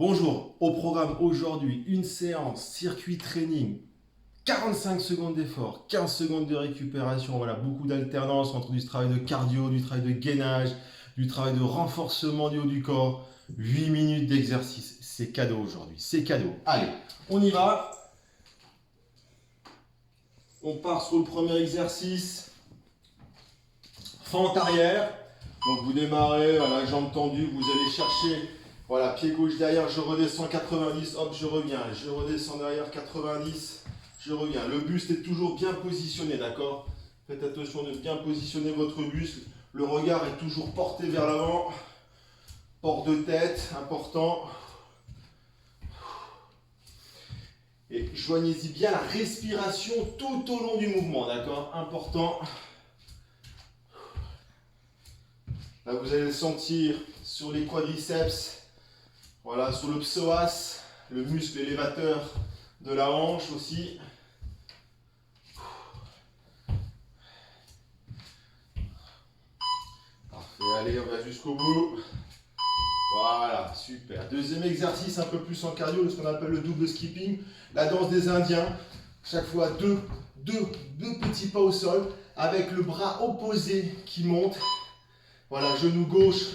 Bonjour, au programme aujourd'hui, une séance circuit training, 45 secondes d'effort, 15 secondes de récupération, voilà, beaucoup d'alternance entre du travail de cardio, du travail de gainage, du travail de renforcement du haut du corps, 8 minutes d'exercice, c'est cadeau aujourd'hui, c'est cadeau. Allez, on y va. On part sur le premier exercice, fente arrière. Donc vous démarrez, voilà, jambes tendues, vous allez chercher, voilà, pied gauche derrière, je redescends 90, hop, je reviens, je redescends derrière 90, je reviens. Le buste est toujours bien positionné, d'accord? Faites attention de bien positionner votre buste. Le regard est toujours porté vers l'avant. Port de tête, important. Et joignez-y bien la respiration tout au long du mouvement, d'accord? Important. Là, vous allez le sentir sur les quadriceps, voilà, sur le psoas, le muscle élévateur de la hanche aussi. Parfait, allez, on va jusqu'au bout. Voilà, super. Deuxième exercice, un peu plus en cardio, ce qu'on appelle le double skipping, la danse des Indiens. Chaque fois, deux petits pas au sol, avec le bras opposé qui monte. Voilà, genou gauche,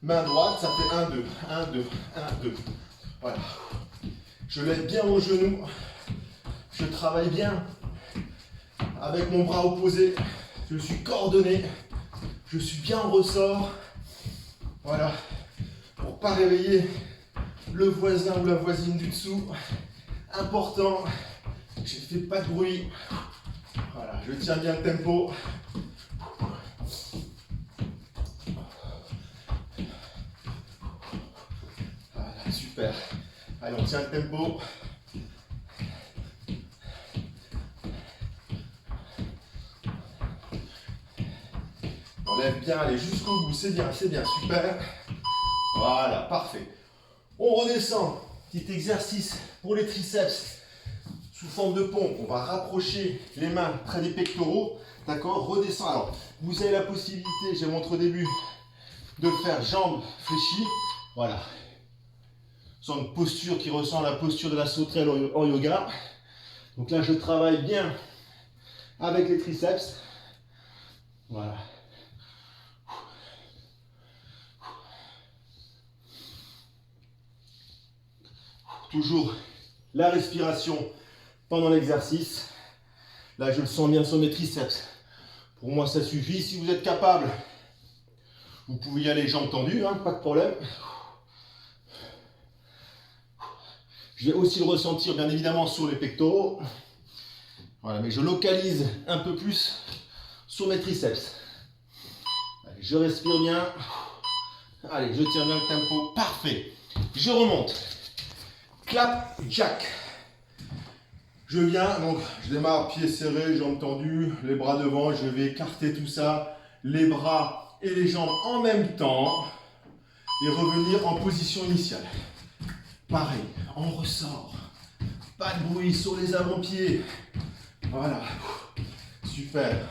main droite, ça fait 1, 2, 1, 2, 1, 2. Voilà. Je lève bien mon genou. Je travaille bien avec mon bras opposé. Je suis coordonné. Je suis bien en ressort. Voilà. Pour ne pas réveiller le voisin ou la voisine du dessous. Important. Je ne fais pas de bruit. Voilà. Je tiens bien le tempo. Super. Allez, on tient le tempo. On lève bien, allez jusqu'au bout, c'est bien, super. Voilà, parfait. On redescend. Petit exercice pour les triceps sous forme de pompe. On va rapprocher les mains près des pectoraux. D'accord, redescend. Alors, vous avez la possibilité, j'ai montré au début, de le faire jambes fléchies. Voilà. C'est une posture qui ressemble à la posture de la sauterelle en yoga. Donc là, je travaille bien avec les triceps. Voilà. Toujours la respiration pendant l'exercice. Là, je le sens bien sur mes triceps. Pour moi, ça suffit. Si vous êtes capable, vous pouvez y aller jambes tendues, hein, pas de problème. Je vais aussi le ressentir bien évidemment sur les pectoraux. Voilà, mais je localise un peu plus sur mes triceps. Allez, je respire bien. Allez, je tiens bien le tempo. Parfait. Je remonte. Clap, jack. Je viens, donc je démarre pieds serrés, jambes tendues, les bras devant. Je vais écarter tout ça, les bras et les jambes en même temps. Et revenir en position initiale. Pareil, on ressort. Pas de bruit sur les avant-pieds. Voilà. Super.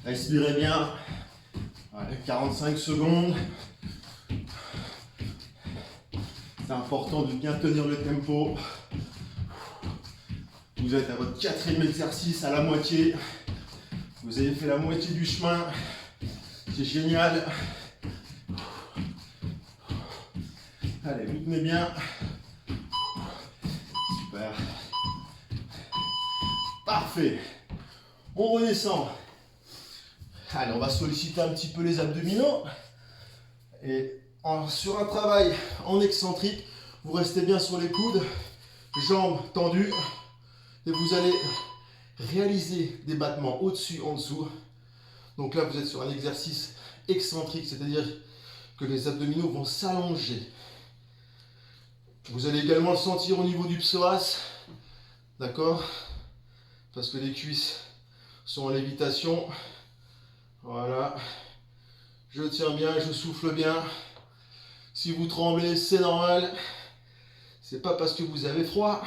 Respirez bien. Allez, 45 secondes. C'est important de bien tenir le tempo. Vous êtes à votre 4e exercice, à la moitié. Vous avez fait la moitié du chemin. C'est génial. Allez, vous tenez bien. Super. Parfait. On redescend. Allez, on va solliciter un petit peu les abdominaux. Et sur un travail en excentrique, vous restez bien sur les coudes, jambes tendues. Et vous allez réaliser des battements au-dessus, en dessous. Donc là, vous êtes sur un exercice excentrique, c'est-à-dire que les abdominaux vont s'allonger. Vous allez également le sentir au niveau du psoas, d'accord? Parce que les cuisses sont en lévitation. Voilà. Je tiens bien, je souffle bien. Si vous tremblez, c'est normal. C'est pas parce que vous avez froid,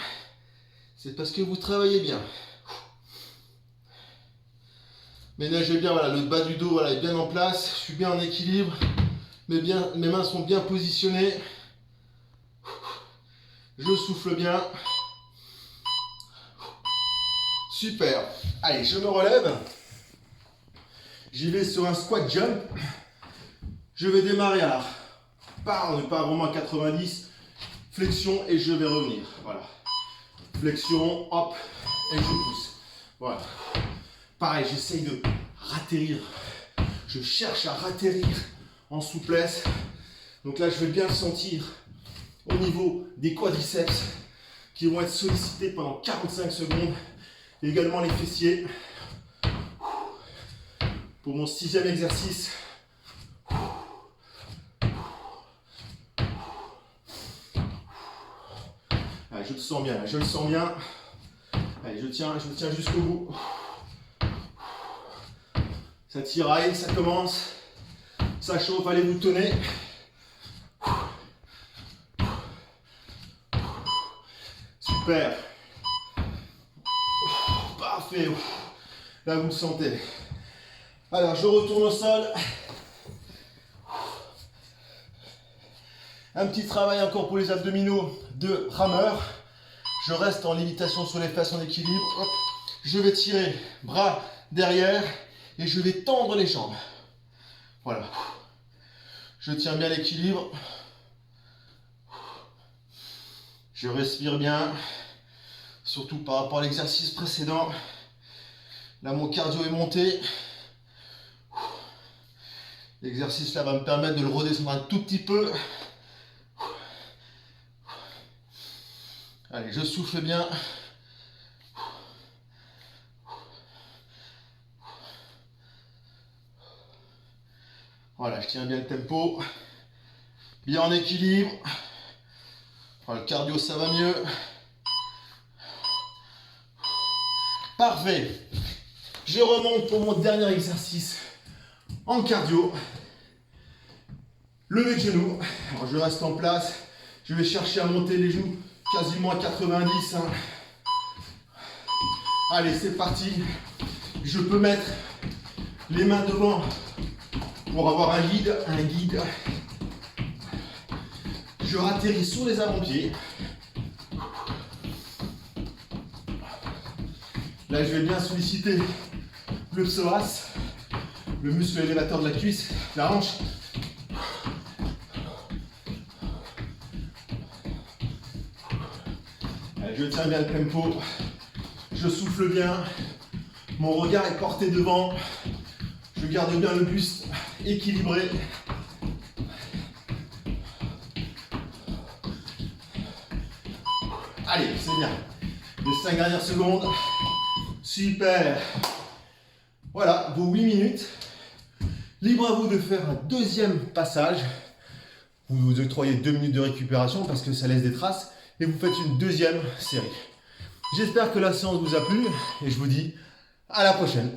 c'est parce que vous travaillez bien. Ménagez bien, voilà, le bas du dos voilà, est bien en place. Je suis bien en équilibre. Mes mains sont bien positionnées. Je souffle bien. Super. Allez, je me relève. J'y vais sur un squat jump. Je vais démarrer à pas vraiment à 90. Flexion et je vais revenir. Voilà. Flexion, hop, et je pousse. Voilà. Pareil, j'essaye de ratterrir. Je cherche à ratterrir en souplesse. Donc là, je vais bien le sentir au niveau des quadriceps qui vont être sollicités pendant 45 secondes. Et également les fessiers. Pour mon 6e exercice. Allez, je le sens bien, je le sens bien. Allez, je tiens jusqu'au bout. Ça tiraille, ça commence. Ça chauffe, allez, vous tenez. Super. Parfait. Là, vous me sentez. Alors, je retourne au sol. Un petit travail encore pour les abdominaux de rameur. Je reste en lévitation sur les fesses en équilibre. Hop. Je vais tirer bras derrière et je vais tendre les jambes. Voilà. Je tiens bien l'équilibre. Je respire bien. Surtout par rapport à l'exercice précédent. Là, mon cardio est monté. L'exercice là va me permettre de le redescendre un tout petit peu. Allez, je souffle bien. Voilà, je tiens bien le tempo. Bien en équilibre. Voilà, le cardio, ça va mieux. Parfait. Je remonte pour mon dernier exercice en cardio. Levé de genoux. Alors, je reste en place. Je vais chercher à monter les genoux quasiment à 90. Hein. Allez, c'est parti. Je peux mettre les mains devant pour avoir un guide. Je ratterris sur les avant-pieds. Là, je vais bien solliciter le psoas, le muscle élévateur de la cuisse, la hanche. Allez, je tiens bien le tempo. Je souffle bien. Mon regard est porté devant. Je garde bien le buste équilibré. Allez, c'est bien. Les 5 dernières secondes. Super. Voilà, vos 8 minutes. Libre à vous de faire un deuxième passage. Vous vous octroyez 2 minutes de récupération parce que ça laisse des traces. Et vous faites une deuxième série. J'espère que la séance vous a plu et je vous dis à la prochaine.